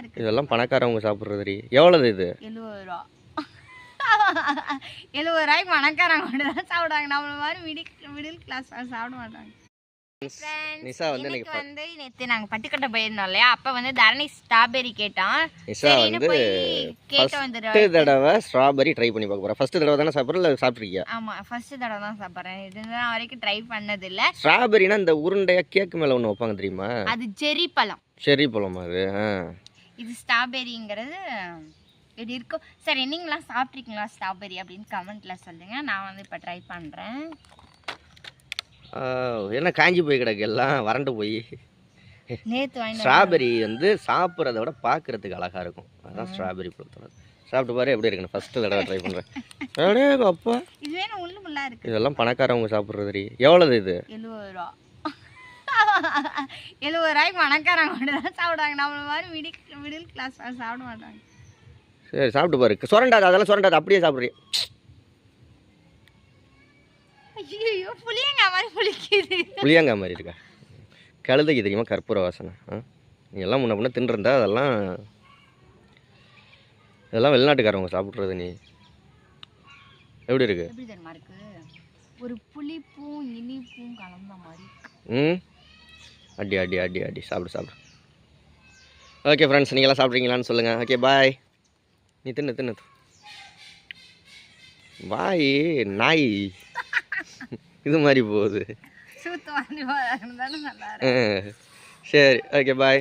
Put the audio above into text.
இருக்கு. இதெல்லாம் பணக்காரவங்க சாப்பிட்றது. எவ்வளவு இது? 70 ரூபா. 70 ரூபாய்க்கு பணக்காரங்க மட்டும் தான் சாப்பிடுவாங்க. நம்மள மாதிரி மிடில் கிளாஸ் சாப்பிட மாட்டாங்க. நிஷா வந்து நேற்று நாங்கள் பட்டுக்கட்டை போயிருந்தோம் இல்லையா, அப்போ வந்து தரணி ஸ்ட்ராபெரி கேட்டான். நிஷா வந்து ஃபர்ஸ்ட் தடவை ஸ்ட்ராபெரி ட்ரை பண்ணி பார்க்க போகிறேன். ஃபர்ஸ்ட் தடவை தானே சாப்பிட்றேன், இல்லை சாப்பிட்ருக்கியா? ஆமாம், ஃபர்ஸ்ட் தடவை தான் சாப்பிட்றேன். இதுதான் வரைக்கும் ட்ரை பண்ணதில்லை. ஸ்ட்ராபெரினா இந்த உருண்டையா கேக்கு மேலே ஒன்று வைப்பாங்க தெரியுமா? அது செரி பழம். செரி பழமா அது? இது ஸ்ட்ராபெரிங்கிறது எப்படி இருக்கும்? சரி, நீங்களாம் சாப்பிட்ருக்கீங்களா ஸ்ட்ராபெரி அப்படின்னு கமெண்ட்டில் சொல்லுங்கள். நான் வந்து இப்போ ட்ரை பண்ணுறேன். என்ன காஞ்சி போய் கிடக்கு, எல்லாம் வறண்டு போய். நேற்று ஸ்ட்ராபெரி வந்து சாப்பிட்றத விட பார்க்குறதுக்கு அழகாக இருக்கும். அதுதான் ஸ்ட்ராபெரி பொறுத்தவரை. சாப்பிட்டு பாரு எப்படி இருக்குன்னு. ஃபஸ்ட்டு தடவை ட்ரை பண்ணுறேன். அப்படியே அப்பா, இதுவே உள்ளு முள்ளா இருக்கு. இதெல்லாம் பணக்காரவங்க சாப்பிட்றது. எவ்வளவு இது? 70 ரூபா. 70 ரூபாய்க்கு பணக்காரங்க மட்டும் தான் சாப்பிடுவாங்க. நம்மள மாதிரி மிடில் கிளாஸ் சாப்பிட மாட்டாங்க. சரி, சாப்பிட்டு பாரு. சுரண்டாது, அதெல்லாம் சுரண்டாது, அப்படியே சாப்பிட்றீ. ஐயோ, புளியங்காய் மாதிரி புளிக்குது. புளியங்காய் மாதிரி இருக்கா? கழுதைக்கு தெரியுமா கற்பூர வாசனை? நீ எல்லாம் முன்ன தின்றுருந்தா இதெல்லாம் வெளிநாட்டுக்காரவங்க சாப்பிட்றது. நீ எப்படி இருக்கு? எப்படி தெரியுமா இருக்கு? ஒரு புளிப்பும் இனிப்பும் கலந்த மாதிரி. அடி அடி அடி அடி, சாப்பிடு. ஓகே ஃப்ரெண்ட்ஸ், நீங்களாம் சாப்பிட்றீங்களான்னு சொல்லுங்கள். Okay bye. நீ தின்னு பாய். நாய் இது மாதிரி போகுது. சரி, ஓகே பாய்.